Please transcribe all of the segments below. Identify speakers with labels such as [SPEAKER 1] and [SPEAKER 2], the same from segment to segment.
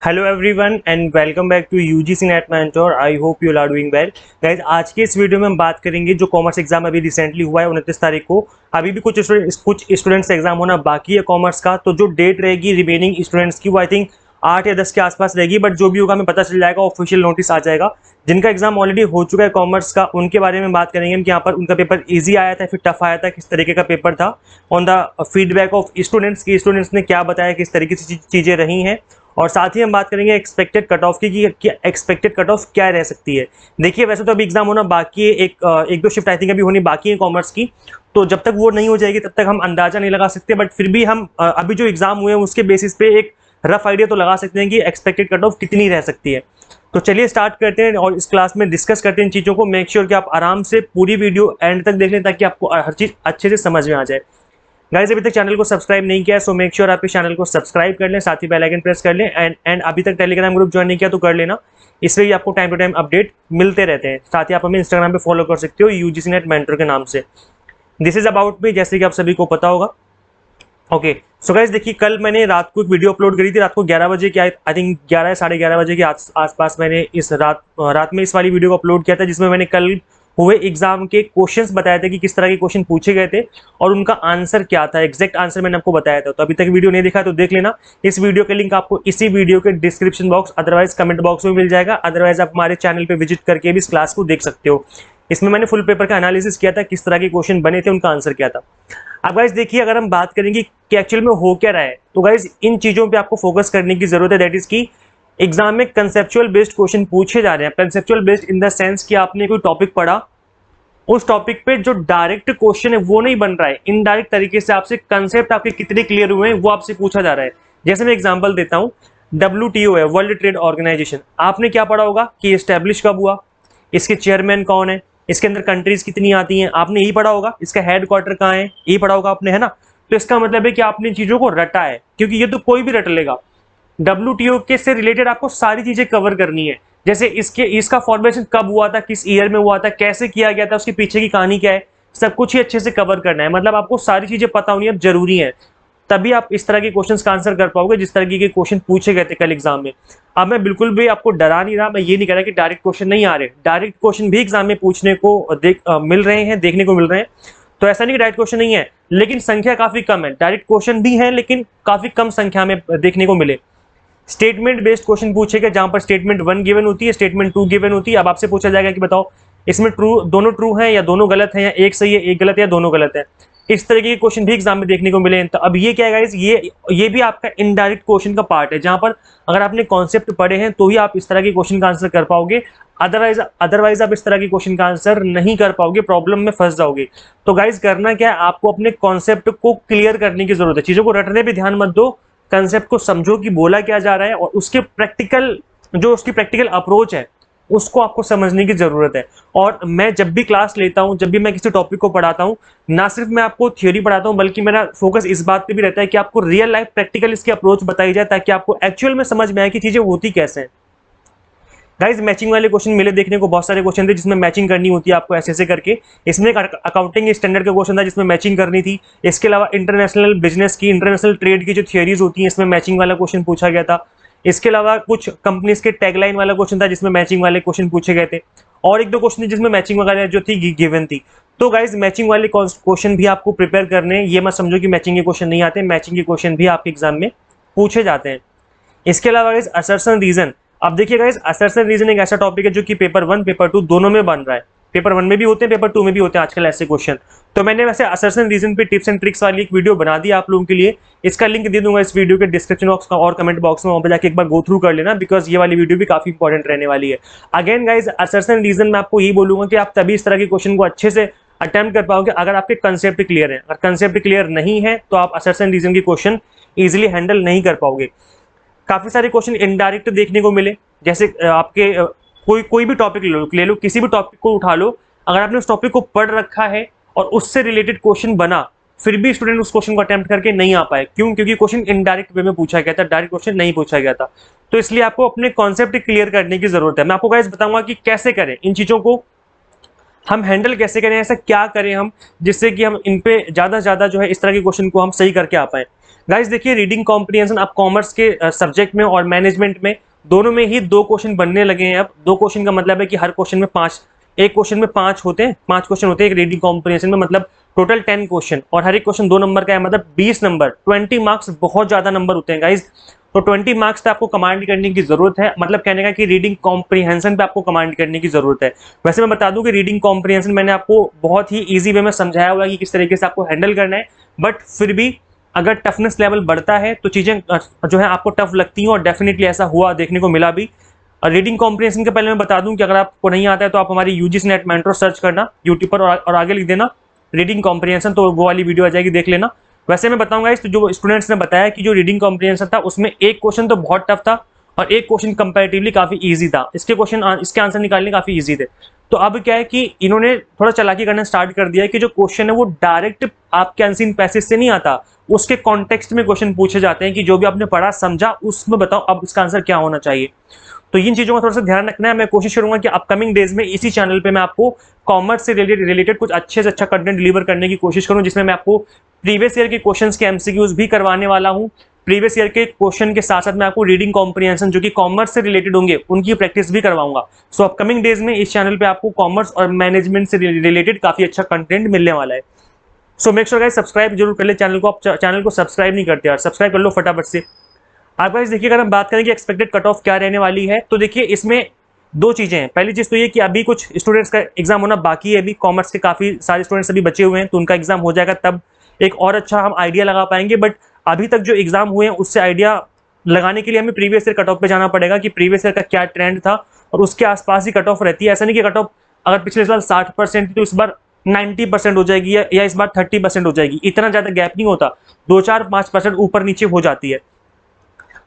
[SPEAKER 1] Hello everyone and welcome back to UGC NET mentor. I hope you are doing well guys. आज के इस video में हम बात करेंगे जो कॉमर्स एग्जाम अभी रिसेंटली हुआ है 29 तारीख को। अभी भी कुछ स्टूडेंट्स का एग्जाम होना बाकी है कॉमर्स का, तो जो डेट रहेगी रिमेनिंग स्टूडेंट्स की वो आई थिंक 8 या 10 के आसपास रहेगी। बट जो भी होगा हमें पता चल जाएगा, ऑफिशियल नोटिस आ जाएगा। जिनका एग्जाम ऑलरेडी हो चुका है कॉमर्स का, उनके बारे में बात करेंगे हम कि यहाँ पर उनका पेपर ईजी आया था फिर टफ आया था, किस तरीके का पेपर था, on the feedback of students की स्टूडेंट्स ने क्या बताया, किस तरीके से चीज़ें रही हैं। और साथ ही हम बात करेंगे एक्सपेक्टेड कट ऑफ की कि एक्सपेक्टेड कट ऑफ क्या रह सकती है। देखिए वैसे तो अभी एग्जाम होना बाकी है, एक दो शिफ्ट आई थिंक अभी होनी बाकी है कॉमर्स की, तो जब तक वो नहीं हो जाएगी तब तक हम अंदाजा नहीं लगा सकते। बट फिर भी हम अभी जो एग्जाम हुए हैं उसके बेसिस पे एक रफ आइडिया तो लगा सकते हैं कि एक्सपेक्टेड कट ऑफ कितनी रह सकती है। तो चलिए स्टार्ट करते हैं और इस क्लास में डिस्कस करते हैं इन चीज़ों को। मेक श्योर कि आप आराम से पूरी वीडियो एंड तक देख लें ताकि आपको हर चीज़ अच्छे से समझ में आ जाए। गाइस अभी तक चैनल को सब्सक्राइब नहीं किया है, सो मेक श्योर आप इस चैनल को सब्सक्राइब कर लें, साथ ही बेल आइकन प्रेस कर लें। एंड अभी तक टेलीग्राम ग्रुप ज्वाइन नहीं किया तो कर लेना, इससे भी आपको टाइम टू टाइम अपडेट मिलते रहते हैं। साथ ही आप हमें इंस्टाग्राम पे फॉलो कर सकते हो यूजीसी नेट मेंटर के नाम से। दिस इज अबाउट मी, जैसे कि आप सभी को पता होगा। ओके सो गाइस देखिए, कल मैंने रात को एक वीडियो अपलोड करी थी, रात को 11 बजे के आई थिंक 11 या 11:30 बजे के आसपास मैंने इस रात में इस वाली वीडियो को अपलोड किया था, जिसमें मैंने कल हुए एग्जाम के क्वेश्चंस बताए थे कि किस तरह के क्वेश्चन पूछे गए थे और उनका आंसर क्या था। एग्जैक्ट आंसर मैंने आपको बताया था। तो अभी तक वीडियो नहीं देखा तो देख लेना। इस वीडियो के लिंक आपको इसी वीडियो के description box otherwise comment box में मिल जाएगा। अदरवाइज आप हमारे चैनल पे विजिट करके भी इस क्लास को देख सकते हो। इसमें मैंने फुल पेपर का एनालिसिस किया था, किस तरह के क्वेश्चन बने थे, उनका आंसर क्या था। अब गाइज देखिए, अगर हम बात करेंगे कि एक्चुअल में हो क्या रहा है, तो गाइज इन चीजों पे आपको फोकस करने की जरूरत है। दैट इज की एग्जाम में कंसेप्चुअल बेस्ड क्वेश्चन पूछे जा रहे हैं। Conceptual based in the sense कि आपने कोई टॉपिक पढ़ा, उस टॉपिक पे जो डायरेक्ट क्वेश्चन है वो नहीं बन रहा है, इनडायरेक्ट तरीके से आपसे कंसेप्ट आपके कितने क्लियर हुए हैं वो आपसे पूछा जा रहा है। जैसे मैं एग्जांपल देता हूं, WTO है, वर्ल्ड ट्रेड ऑर्गेनाइजेशन। आपने क्या पढ़ा होगा कि एस्टेब्लिश कब हुआ, इसके चेयरमैन कौन है, इसके अंदर कंट्रीज कितनी आती हैं, आपने यही पढ़ा होगा। इसका हेडक्वार्टर कहाँ है, यही पढ़ा होगा आपने, है ना। तो इसका मतलब है कि आपने चीजों को रटा है, क्योंकि ये तो कोई भी रट लेगा। WTO के से रिलेटेड आपको सारी चीजें कवर करनी है। जैसे इसका फॉर्मेशन कब हुआ था, किस ईयर में हुआ था, कैसे किया गया था, उसके पीछे की कहानी क्या है, सब कुछ ही अच्छे से कवर करना है। मतलब आपको सारी चीजें पता होनी अब जरूरी है, तभी आप इस तरह के क्वेश्चंस का आंसर कर पाओगे जिस तरह के क्वेश्चन पूछे गए थे कल एग्जाम में। अब मैं बिल्कुल भी आपको डरा नहीं रहा, मैं ये नहीं कह रहा कि डायरेक्ट क्वेश्चन नहीं आ रहे। डायरेक्ट क्वेश्चन भी एग्जाम में पूछने को मिल रहे हैं, देखने को मिल रहे हैं। तो ऐसा नहीं कि डायरेक्ट क्वेश्चन नहीं है, लेकिन संख्या काफी कम है। डायरेक्ट क्वेश्चन भी है लेकिन काफी कम संख्या में देखने को मिले। स्टेटमेंट बेस्ड क्वेश्चन पूछेगा, जहां पर स्टेटमेंट 1 गिवन होती है, स्टेटमेंट 2 गिवन होती है। अब आपसे पूछा जाएगा कि बताओ इसमें दोनों ट्रू हैं या दोनों गलत हैं, या एक सही है एक गलत है, या दोनों गलत है। इस तरीके के क्वेश्चन भी एग्जाम में देखने को मिले। तो अब ये क्या है गाइस, ये भी आपका इनडायरेक्ट क्वेश्चन का पार्ट है, जहां पर अगर आपने कॉन्सेप्ट पढ़े हैं तो ही आप इस तरह के क्वेश्चन का आंसर कर पाओगे। अदरवाइज आप इस तरह के क्वेश्चन का आंसर नहीं कर पाओगे, प्रॉब्लम में फंस जाओगे। तो गाइस करना क्या है, आपको अपने कॉन्सेप्ट को क्लियर करने की जरूरत है। चीजों को रटने पे ध्यान मत दो, कंसेप्ट को समझो कि बोला क्या जा रहा है, और उसके उसकी प्रैक्टिकल अप्रोच है उसको आपको समझने की जरूरत है। और मैं जब भी क्लास लेता हूं, जब भी मैं किसी टॉपिक को पढ़ाता हूं, ना सिर्फ मैं आपको थ्योरी पढ़ाता हूं बल्कि मेरा फोकस इस बात पे भी रहता है कि आपको रियल लाइफ प्रैक्टिकल इसकी अप्रोच बताई जाए, ताकि आपको एक्चुअल में समझ में आए कि चीजें होती कैसे हैं। गाइस मैचिंग वाले क्वेश्चन मिले देखने को, बहुत सारे क्वेश्चन थे जिसमें मैचिंग करनी होती है आपको ऐसे ऐसे करके। इसमें एक अकाउंटिंग स्टैंडर्ड का क्वेश्चन था जिसमें मैचिंग करनी थी। इसके अलावा इंटरनेशनल बिजनेस की, इंटरनेशनल ट्रेड की जो थियोरीज होती हैं, इसमें मैचिंग वाला क्वेश्चन पूछा गया था। इसके अलावा कुछ कंपनीज के टैगलाइन वाला क्वेश्चन था जिसमें मैचिंग वाले क्वेश्चन पूछे गए थे, और एक दो क्वेश्चन थे जिसमें मैचिंग वगैरह जो थी गिवन थी। तो गाइज मैचिंग वाले क्वेश्चन भी आपको प्रिपेयर करने हैं। ये मत समझो कि मैचिंग के क्वेश्चन नहीं आते, मैचिंग के क्वेश्चन भी आपके एग्जाम में पूछे जाते हैं। इसके अलावा गाइज असर्शन रीजन। अब देखिए गाइज, असर्शन रीजन एक ऐसा टॉपिक है जो कि पेपर 1 पेपर 2 दोनों में बन रहा है। पेपर 1 में भी होते हैं, पेपर 2 में भी होते हैं आजकल ऐसे क्वेश्चन। तो मैंने वैसे असर्शन रीजन पे टिप्स एंड ट्रिक्स वाली एक वीडियो बना दी आप लोगों के लिए। इसका लिंक दे दूंगा इस वीडियो के डिस्क्रिप्शन बॉक्स का और कमेंट बॉक्स में, वहां पे जाके एक बार गो थ्रू कर लेना, बिकॉज ये वाली वीडियो भी काफी इंपॉर्टेंट रहने वाली है। अगेन गाइज, असर्शन रीजन में आपको यही बोलूंगा कि आप तभी इस तरह के क्वेश्चन को अच्छे से अटेम्प्ट कर पाओगे अगर आपके कंसेप्ट क्लियर है। अगर कंसेप्ट क्लियर नहीं है तो आप असर्शन रीजन के क्वेश्चन इजिली हैंडल नहीं कर पाओगे। काफी सारे क्वेश्चन इनडायरेक्ट देखने को मिले, जैसे आपके कोई भी टॉपिक ले लो, किसी भी टॉपिक को उठा लो। अगर आपने उस टॉपिक को पढ़ रखा है और उससे रिलेटेड क्वेश्चन बना, फिर भी स्टूडेंट उस क्वेश्चन को अटेम्प्ट करके नहीं आ पाए। क्यों? क्योंकि क्वेश्चन इनडायरेक्ट वे में पूछा गया था, डायरेक्ट क्वेश्चन नहीं पूछा गया था। तो इसलिए आपको अपने कॉन्सेप्ट क्लियर करने की जरूरत है। मैं आपको गाइस बताऊंगा कि कैसे करें इन चीजों को, हम हैंडल कैसे करें, ऐसा क्या करें हम जिससे कि हम इन पे ज्यादा से ज्यादा जो है इस तरह के क्वेश्चन को हम सही करके आ पाए। गाइस देखिए रीडिंग कॉम्प्रिहेंशन अब कॉमर्स के सब्जेक्ट में और मैनेजमेंट में दोनों में ही 2 क्वेश्चन बनने लगे हैं। अब 2 क्वेश्चन का मतलब है कि हर क्वेश्चन में 5, एक क्वेश्चन में 5 होते हैं, 5 क्वेश्चन होते हैं एक रीडिंग कॉम्प्रिहेंशन में, मतलब टोटल 10 क्वेश्चन, और हर एक क्वेश्चन 2 नंबर का है, मतलब 20 नंबर, 20 मार्क्स बहुत ज्यादा नंबर होते हैं गाइस। तो 20 मार्क्स पे आपको कमांड करने की जरूरत है, मतलब कहने का कि रीडिंग कॉम्प्रिहेंशन पे आपको कमांड करने की जरूरत है। वैसे मैं बता दूं कि रीडिंग कॉम्प्रिहेंशन मैंने आपको बहुत ही इजी वे में समझाया हुआ है कि किस तरीके से आपको हैंडल करना है, बट फिर भी अगर टफनेस लेवल बढ़ता है तो चीजें जो है आपको टफ लगती हैं, और डेफिनेटली ऐसा हुआ, देखने को मिला भी। रीडिंग कॉम्प्रिहेंशन के पहले मैं बता दूं कि अगर आपको नहीं आता है तो आप हमारी यूजीसी नेट मेंटर सर्च करना यूट्यूब पर, और आगे लिख देना रीडिंग कॉम्प्रिहेंशन, तो वो वाली वीडियो आ जाएगी, देख लेना। वैसे मैं बताऊंगा इस, तो जो स्टूडेंट्स ने बताया कि जो रीडिंग कॉम्प्रिहेंशन था उसमें एक क्वेश्चन तो बहुत टफ था और एक क्वेश्चन कंपैरेटिवली काफी इजी था, इसके आंसर निकालने काफी इजी थे। तो अब क्या है कि इन्होंने थोड़ा चालाकी करना स्टार्ट कर दिया है कि जो क्वेश्चन है वो डायरेक्ट आपके अनसीन पैसेज से नहीं आता, उसके कॉन्टेक्स्ट में क्वेश्चन पूछे जाते हैं कि जो भी आपने पढ़ा समझा उसमें बताओ अब इसका आंसर क्या होना चाहिए। तो इन चीजों का थोड़ा सा ध्यान रखना है। मैं कोशिश करूंगा कि अपकमिंग डेज में इसी चैनल पे मैं आपको कॉमर्स से रिलेटेड कुछ अच्छे से अच्छा कंटेंट डिलीवर करने की कोशिश करूं, जिसमें मैं आपको प्रीवियस ईयर के क्वेश्चंस के एमसीक्यूज भी करवाने वाला हूं। प्रीवियस ईयर के क्वेश्चन के साथ साथ मैं आपको रीडिंग कॉम्प्रिहेंशन जो कि कॉमर्स से रिलेटेड होंगे उनकी प्रैक्टिस भी करवाऊंगा। सो अपकमिंग डेज में इस चैनल पे आपको कॉमर्स और मैनेजमेंट से रिलेटेड काफी अच्छा कंटेंट मिलने वाला है। So make sure guys subscribe जरूर कर ले चैनल को। आप चैनल को सब्सक्राइब नहीं करते यार, सब्सक्राइब कर लो फटाफट से। आप गाइस देखिए, अगर हम बात करें कि एक्सपेक्टेड कट ऑफ क्या रहने वाली है, तो देखिए इसमें 2 चीजें हैं। पहली चीज तो ये कि अभी कुछ स्टूडेंट्स का एग्जाम होना बाकी है, अभी कॉमर्स के काफी सारे स्टूडेंट्स अभी बचे हुए हैं, तो उनका एग्जाम हो जाएगा तब एक और अच्छा हम आइडिया लगा पाएंगे। बट अभी तक जो एग्जाम हुए हैं उससे आइडिया लगाने के लिए हमें प्रीवियस ईयर कट ऑफ पे जाना पड़ेगा कि प्रीवियस ईयर का क्या ट्रेंड था, और उसके आसपास ही कट ऑफ रहती है। ऐसा नहीं कि कट ऑफ अगर पिछले साल 60% थी तो इस बार 90% हो जाएगी, या इस बार 30% हो जाएगी, इतना ज्यादा गैप नहीं होता, 2-4-5% ऊपर नीचे हो जाती है।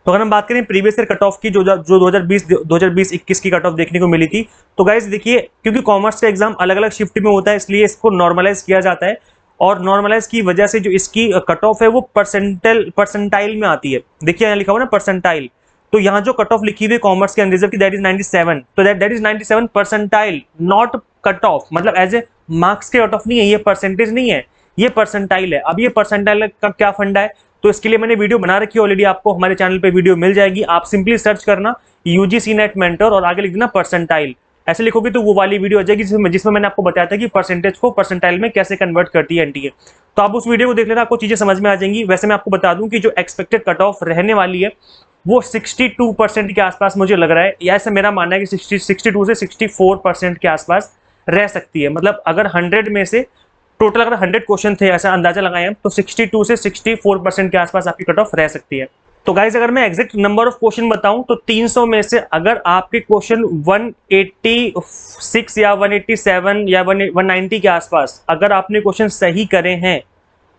[SPEAKER 1] तो अगर हम बात करें प्रीवियस ईयर कट ऑफ की, जो 2020-21 की कट ऑफ देखने को मिली थी, तो गाइस देखिए क्योंकि कॉमर्स का एग्जाम अलग अलग शिफ्ट में होता है इसलिए इसको नॉर्मलाइज किया जाता है, और नॉर्मलाइज की वजह से जो इसकी कट ऑफ है वो परसेंटाइल में आती है। देखिए यहाँ लिखा हुआ ना परसेंटाइल, तो यहाँ जो कट ऑफ लिखी हुई कॉमर्स के अनरिजर्व की दैट इज 97, तो that is 97 percentile, not cut off, मतलब एज ए मार्क्स के कट ऑफ नहीं है, ये परसेंटेज नहीं है, ये परसेंटाइल है। अब ये परसेंटाइल का क्या फंडा है, तो इसके लिए मैंने वीडियो बना रखी है ऑलरेडी, आपको हमारे चैनल पे वीडियो मिल जाएगी। आप सिंपली सर्च करना यूजीसी नेट मेंटर और आगे लिख देना परसेंटाइल, ऐसे लिखोगे तो वो वाली वीडियो आ जाएगी जिसमें मैंने आपको बताया था कि परसेंटेज को परसेंटाइल में कैसे कन्वर्ट करती है एनटीए। तो आप उस वीडियो को देख लेना, आपको चीजें समझ में आ जाएंगी। वैसे मैं आपको बता दूं कि जो एक्सपेक्टेड कट ऑफ रहने वाली है वो 62% के आसपास मुझे लग रहा है, या ऐसा मेरा मानना है कि 62 से 64% के आसपास रह सकती है। मतलब अगर 100 में से टोटल अगर 100 क्वेश्चन थे ऐसा अंदाजा लगाए हम, तो 62 से 64% के आसपास आपकी कट ऑफ रह सकती है। तो गाइज अगर मैं एग्जैक्ट नंबर ऑफ क्वेश्चन बताऊं तो 300 में से अगर आपके क्वेश्चन 186 या 187 या 190 के आसपास अगर आपने क्वेश्चन सही करे हैं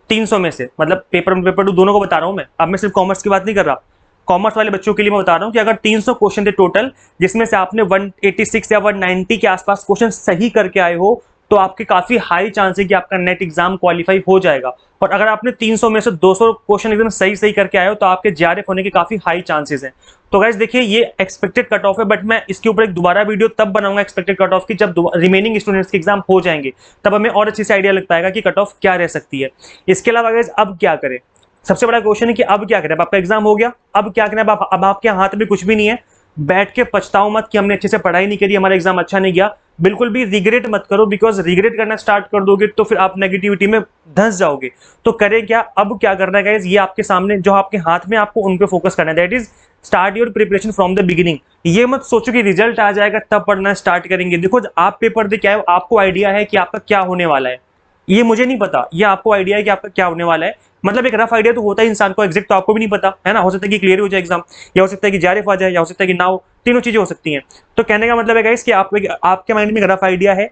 [SPEAKER 1] 300 में से, मतलब पेपर 2 दोनों को बता रहा हूं मैं, अब मैं सिर्फ कॉमर्स की बात नहीं कर रहा, कॉमर्स वाले बच्चों के लिए मैं बता रहा हूं कि अगर 300 क्वेश्चन थे टोटल, जिसमें से आपने 186 या 190 के आसपास क्वेश्चन सही करके आए हो, तो आपके काफी हाई चांस है कि आपका नेट एग्जाम क्वालिफाई हो जाएगा। और अगर आपने 300 में से 200 क्वेश्चन एकदम सही करके आए हो तो आपके जेआरएफ होने के काफी हाई चांसेस हैं। तो गाइस देखिए ये एक्सपेक्टेड कट ऑफ है, बट मैं इसके ऊपर एक दोबारा वीडियो तब बनाऊंगा एक्सपेक्टेड कट ऑफ की जब रिमेनिंग स्टूडेंट्स के एग्जाम हो जाएंगे, तब हमें और अच्छे से आइडिया लग पाएगा कि कट ऑफ क्या रह सकती है। इसके अलावा गाइस अब क्या करें, सबसे बड़ा क्वेश्चन है कि अब क्या करें। अब आपका एग्जाम हो गया, अब क्या करें। अब आपके हाथ में कुछ भी नहीं है, बैठ के पछताओ मत कि हमने अच्छे से पढ़ाई नहीं करी, हमारा एग्जाम अच्छा नहीं गया। बिल्कुल भी रिग्रेट मत करो, बिकॉज रिग्रेट करना स्टार्ट कर दोगे तो फिर आप नेगेटिविटी में धंस जाओगे। तो करें क्या, अब क्या करना है गाइस, ये आपके सामने जो आपके हाथ में, आपको उन पे फोकस करना है। That is start your preparation from the beginning. ये मत सोचो कि रिजल्ट आ जाएगा तब पढ़ना स्टार्ट करेंगे। देखो आप पेपर दे के आए हो, आपको आइडिया है कि आपका क्या होने वाला है, ये मुझे नहीं पता, ये आपको आइडिया है कि आपका क्या होने वाला है। मतलब एक रफ आइडिया तो होता है इंसान को, एग्जैक्ट तो आपको भी नहीं पता है ना। हो सकता है कि क्लियर हो जाए एग्जाम, या हो सकता है कि जेआरएफ आ जाए, या हो सकता है कि ना हो, तीनों चीजें हो सकती हैं। तो कहने का मतलब है गाइस कि आपके माइंड में एक रफ आइडिया है,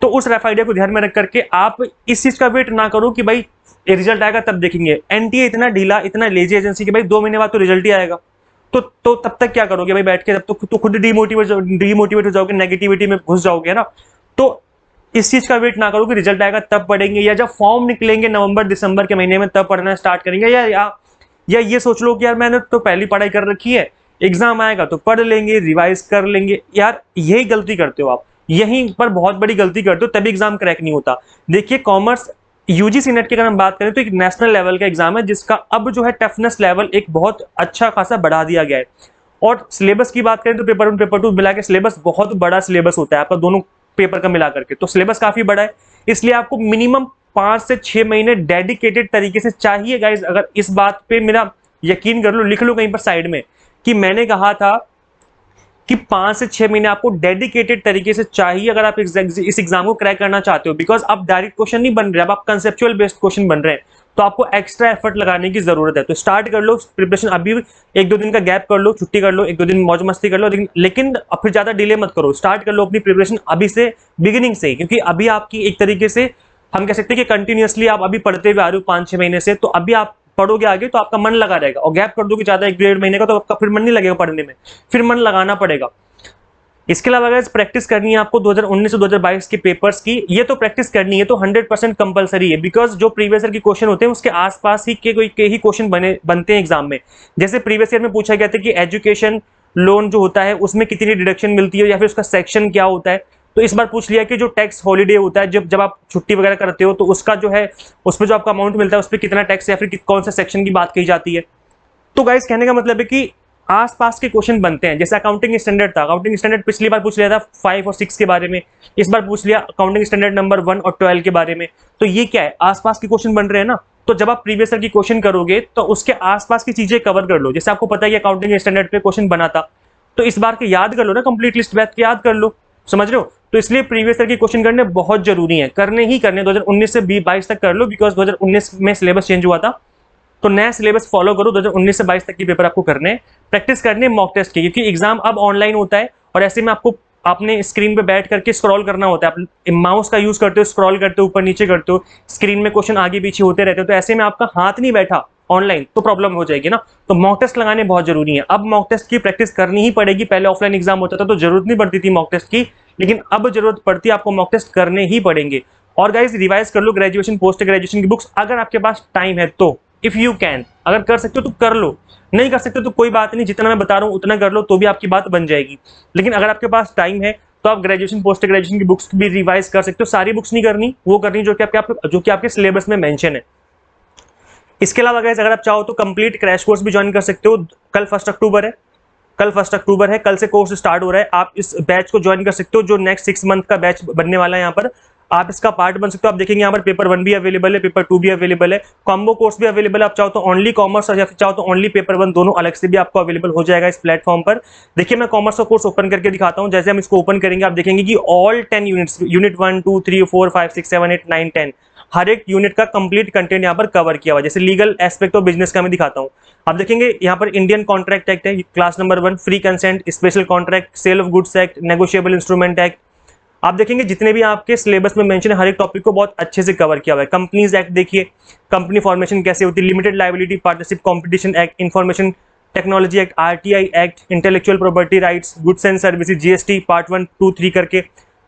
[SPEAKER 1] तो उस रफ आइडिया को ध्यान में रख करके आप इस चीज का वेट ना करो कि भाई रिजल्ट आएगा तब देखेंगे। एनटीए इतना ढीला, इतना लेजी एजेंसी कि भाई 2 महीने बाद तो रिजल्ट ही आएगा। तो तब तक क्या करोगे भाई बैठ के, तब तो खुद डिमोटिवेट हो जाओगे, नेगेटिविटी में घुस जाओगे ना। तो इस चीज का वेट ना करो कि रिजल्ट आएगा तब पढ़ेंगे, या जब फॉर्म निकलेंगे नवंबर दिसंबर के महीने में तब पढ़ना स्टार्ट करेंगे, या ये सोच लो कि यार मैंने तो पहली पढ़ाई कर रखी है, एग्जाम आएगा तो पढ़ लेंगे, रिवाइज कर लेंगे। यार यही गलती करते हो आप, यहीं पर बहुत बड़ी गलती करते हो, तभी एग्जाम क्रैक नहीं होता। देखिए कॉमर्स यूजीसी नेट की अगर हम बात करें तो एक नेशनल लेवल का एग्जाम है जिसका अब जो है टफनेस लेवल एक बहुत अच्छा खासा बढ़ा दिया गया है। और सिलेबस की बात करें तो पेपर 1 पेपर 2 मिला के सिलेबस बहुत बड़ा सिलेबस होता है आपका दोनों पेपर का मिला करके, तो सिलेबस काफी बड़ा है। इसलिए आपको मिनिमम 5 से 6 महीने डेडिकेटेड तरीके से चाहिए गाइज। अगर इस बात पे मेरा यकीन कर लो, लिख लो कहीं पर साइड में कि मैंने कहा था कि 5 से 6 महीने आपको डेडिकेटेड तरीके से चाहिए अगर आप इस एग्जाम को क्रैक करना चाहते हो। बिकॉज अब डायरेक्ट क्वेश्चन नहीं बन रहे, अब आप कंसेप्चुअल बेस्ड क्वेश्चन बन रहे हैं, तो आपको एक्स्ट्रा एफर्ट लगाने की जरूरत है। तो स्टार्ट कर लो प्रिपरेशन अभी, 1-2 दिन का गैप कर लो, छुट्टी कर लो, 1-2 दिन मौज मस्ती कर लो, लेकिन फिर ज्यादा डिले मत करो। स्टार्ट कर लो अपनी प्रिपरेशन अभी से, बिगिनिंग से, क्योंकि अभी आपकी एक तरीके से हम कह सकते हैं कि कंटिन्यूअसली आप अभी पढ़ते हुए आ रहे हो 5-6 महीने से, तो अभी आप पढ़ोगे आगे तो आपका मन लगा रहेगा। और गैप कर दोगे ज्यादा 1-1.5 महीने का तो आपका फिर मन नहीं लगेगा पढ़ने में, फिर मन लगाना पड़ेगा। इसके अलावा अगर प्रैक्टिस करनी है आपको 2019 से 2022 के पेपर्स की, ये तो प्रैक्टिस करनी है तो 100% कंपलसरी है। बिकॉज जो प्रीवियस ईयर के क्वेश्चन होते हैं उसके आसपास ही के ही क्वेश्चन बनते हैं एग्जाम में। जैसे प्रीवियस ईयर में पूछा गया था कि एजुकेशन लोन जो होता है उसमें कितनी डिडक्शन मिलती है या फिर उसका सेक्शन क्या होता है। तो इस बार पूछ लिया कि जो टैक्स हॉलीडे होता है, जब जब आप छुट्टी वगैरह करते हो तो उसका जो है उस पर जो आपका अमाउंट मिलता है उस पर कितना टैक्स या फिर कौन सा सेक्शन की बात कही जाती है। तो गाइस कहने का मतलब है कि आसपास के क्वेश्चन बनते हैं। जैसे अकाउंटिंग स्टैंडर्ड था, अकाउंटिंग स्टैंडर्ड पिछली बार पूछ लिया था 5 और 6 के बारे में, इस बार पूछ लिया अकाउंटिंग स्टैंडर्ड नंबर 1 और 12 के बारे में। तो ये क्या है, आसपास के क्वेश्चन बन रहे हैं ना। तो जब आप प्रीवियस ईयर की क्वेश्चन करोगे तो उसके आसपास की चीजें कवर कर लो। जैसे आपको पता है कि अकाउंटिंग स्टैंडर्ड पे क्वेश्चन बना था, तो इस बार के याद कर लो ना, कंप्लीट लिस्ट बैठ के याद कर लो, समझ रहे हो। तो इसलिए प्रीवियस ईयर के क्वेश्चन करने बहुत जरूरी है, करने ही करने 2019 से 22 तक कर लो। बिकॉज 2019 में सिलेबस चेंज हुआ था, तो नया सिलेबस फॉलो करो। 2019 से 22 तक के पेपर आपको करने हैं, प्रैक्टिस करने मॉक टेस्ट की, क्योंकि एग्जाम अब ऑनलाइन होता है और ऐसे में आपको अपने स्क्रीन पे बैठ करके स्क्रॉल करना होता है। आप माउस का यूज करते हो, स्क्रॉल करते हो, ऊपर नीचे करते हो, स्क्रीन में क्वेश्चन आगे पीछे होते रहते हो, तो ऐसे में आपका हाथ नहीं बैठा ऑनलाइन तो प्रॉब्लम हो जाएगी ना। तो मॉक टेस्ट लगाने बहुत जरूरी है। अब मॉक टेस्ट की प्रैक्टिस करनी ही पड़ेगी। पहले ऑफलाइन एग्जाम होता था तो जरूरत नहीं पड़ती थी मॉक टेस्ट की, लेकिन अब जरूरत पड़ती है, आपको मॉक टेस्ट करने ही पड़ेंगे। और गाइस रिवाइज कर लो ग्रेजुएशन पोस्ट ग्रेजुएशन की बुक्स, अगर आपके पास टाइम है तो, इफ यू कैन, अगर कर सकते हो तो कर लो, नहीं कर सकते तो कोई बात नहीं, जितना मैं बता रहा हूं उतना कर लो तो भी आपकी बात बन जाएगी। लेकिन अगर आपके पास टाइम है तो आप ग्रेजुएशन पोस्ट ग्रेजुएशन की बुक्स भी रिवाइज कर सकते हो। सारी बुक्स नहीं करनी, वो करनी जो कि आपके सिलेबस में मेंशन है। इसके अलावा गाइस अगर आप चाहो तो कंप्लीट क्रैश कोर्स भी ज्वाइन कर सकते हो। कल 1 अक्टूबर है, कल 1 अक्टूबर है, कल से कोर्स स्टार्ट हो रहा है। आप इस बैच को ज्वाइन कर सकते हो जो नेक्स्ट 6 मंथ का बैच बनने वाला है। यहाँ पर आप इसका पार्ट बन सकते हो। आप देखेंगे यहाँ पर पेपर 1 भी अवेलेबल है, पेपर 2 भी अवेलेबल है, कॉम्बो कोर्स भी अवेलेबल है। आप चाहो तो ओनली कॉमर्स और या फिर चाहो तो ओनली पेपर 1 दोनों अलग से भी आपको अवेलेबल हो जाएगा इस प्लेटफॉर्म पर। देखिए मैं कॉमर्स का कोर्स ओपन करके दिखाता हूँ। जैसे हम इसको ओपन करेंगे आप देखेंगे कि ऑल 10 यूनिट्स, यूनिट 1 2 3 4 5 6 7 8 9 10, हर एक यूनिट का कंप्लीट कंटेंट यहाँ पर कवर किया हुआ है। जैसे लीगल एस्पेक्ट ऑफ बिजनेस का मैं दिखाता हूँ। आप देखेंगे यहाँ पर इंडियन कॉन्ट्रैक्ट एक्ट है class number 1, free consent, special contract, sale of goods act, negotiable instrument act. आप देखेंगे जितने भी आपके सिलेबस में मेंशन है हर एक टॉपिक को बहुत अच्छे से कवर किया हुआ है। कंपनीज एक्ट देखिए, कंपनी फॉर्मेशन कैसे होती है, limited liability partnership competition act, information technology act, RTI act, intellectual property rights, goods and services, GST part 1 2 3 करके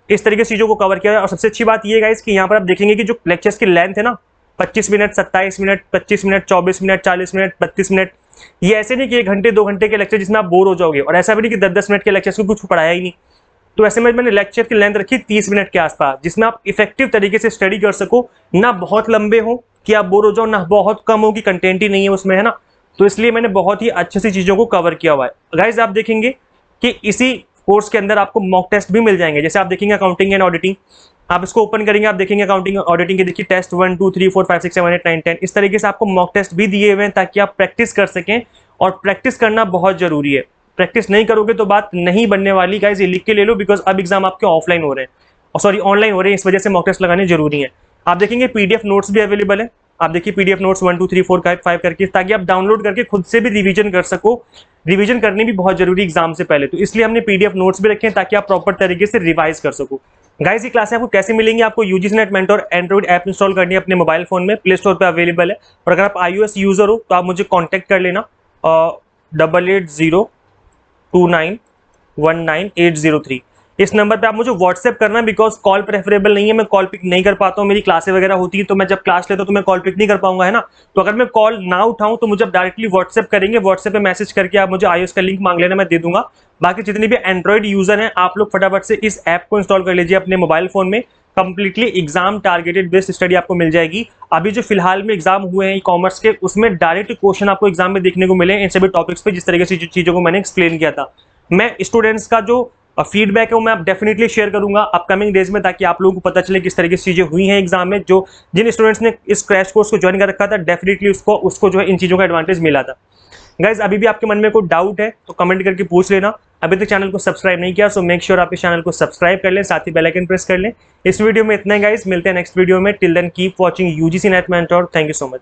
[SPEAKER 1] इस तरीके से चीजों को कवर किया है। और सबसे अच्छी बात ये गाइस कि यहाँ पर आप देखेंगे कि जो लेक्चर्स की लेंथ है ना, 25 minute, 27 minute, 25 minute, 24 minute, 40 minute, 32 minute, ये ऐसे नहीं कि 1 घंटे 2 घंटे के लेक्चर जिसमें आप बोर हो जाओगे, और ऐसा भी नहीं कि 10-10 मिनट के लेक्चर्स को कुछ पढ़ाया ही नहीं। तो ऐसे में मैंने लेक्चर की लेंथ रखी 30 मिनट के आसपास, जिसमें आप इफेक्टिव तरीके से स्टडी कर सको, ना बहुत लंबे हो कि आप बोर हो जाओ, ना बहुत कम हो कि कंटेंट ही नहीं है उसमें, है ना। तो इसलिए मैंने बहुत ही अच्छे से चीजों को कवर किया हुआ है। गाइज आप देखेंगे कि इसी कोर्स के अंदर आपको मॉक टेस्ट भी मिल जाएंगे। जैसे आप देखेंगे अकाउंटिंग एंड ऑडिटिंग, आप इसको ओपन करेंगे आप देखेंगे अकाउंटिंग ऑडिटिंग के देखिए टेस्ट 1 2 3 4 5 6 7 8 9 10, इस तरीके से आपको मॉक टेस्ट भी दिए हुए हैं ताकि आप प्रैक्टिस कर सकें। और प्रैक्टिस करना बहुत जरूरी है, प्रैक्टिस नहीं करोगे तो बात नहीं बनने वाली। गाइस ये लिख के ले लो, बिकॉज अब एग्जाम आपके ऑफलाइन हो रहे हैं, और सॉरी ऑनलाइन हो रहे हैं, इस वजह से मॉक टेस्ट लगाने जरूरी है। आप देखेंगे पीडीएफ नोट्स भी अवेलेबल है। आप देखिए पीडीएफ नोट्स 1 2 3 4 5 करके, ताकि आप डाउनलोड करके खुद से भी रिवीजन कर सको। रिवीजन करनी भी बहुत जरूरी एग्जाम से पहले, तो इसलिए हमने पीडीएफ नोट्स भी रखे हैं ताकि आप प्रॉपर तरीके से रिवाइज कर सको। गाइस ये क्लास आपको कैसे मिलेंगी, आपको UGC net mentor Android app install करनी है अपने मोबाइल फोन में, प्ले स्टोर पर अवेलेबल है। और अगर आप iOS यूजर हो तो आप मुझे कॉन्टैक्ट कर लेना 8802919803, इस नंबर पे आप मुझे व्हाट्सएप करना, बिकॉज कॉल प्रेफरेबल नहीं है, मैं कॉल पिक नहीं कर पाता हूँ, मेरी क्लासें वगैरह होती है तो मैं जब क्लास लेता हूँ तो मैं कॉल पिक नहीं कर पाऊंगा, है ना। तो अगर मैं कॉल ना उठाऊं तो मुझे डायरेक्टली व्हाट्सएप करेंगे, व्हाट्सएप पे मैसेज करके आप मुझे iOS का लिंक मांग लेना, मैं दे दूंगा। बाकी जितने भी एंड्रॉइड यूजर हैं आप लोग फटाफट से इस ऐप को इंस्टॉल कर लीजिए अपने मोबाइल फोन में, completely exam targeted based study आपको मिल जाएगी। अभी जो फिलहाल में एग्जाम हुए हैं कॉमर्स के, उसमें डायरेक्ट क्वेश्चन आपको एग्जाम में देखने को मिले इन सभी टॉपिक्स पे, जिस तरीके से चीजों को मैंने एक्सप्लेन किया था। मैं स्टूडेंट्स का जो फीडबैक है वो मैं डेफिनेटली शेयर करूंगा अपकमिंग डेज में, ताकि आप लोगों को पता चले किस तरीके से चीजें हुई हैं एग्जाम में। जो जिन स्टूडेंट्स ने इस क्रैश कोर्स को ज्वाइन कर रखा था, डेफिनेटली उसको जो है इन चीजों का एडवांटेज मिला था। गाइज अभी भी आपके मन में कोई डाउट है तो कमेंट करके पूछ लेना। अभी तक चैनल को सब्सक्राइब नहीं किया सो मेक श्योर आप इस चैनल को सब्सक्राइब कर लें, साथ ही बेल आइकन प्रेस कर लें। इस वीडियो में इतना ही गाइज, मिलते हैं नेक्स्ट वीडियो में। Till then keep watching UGC NET mentor. Thank you so much.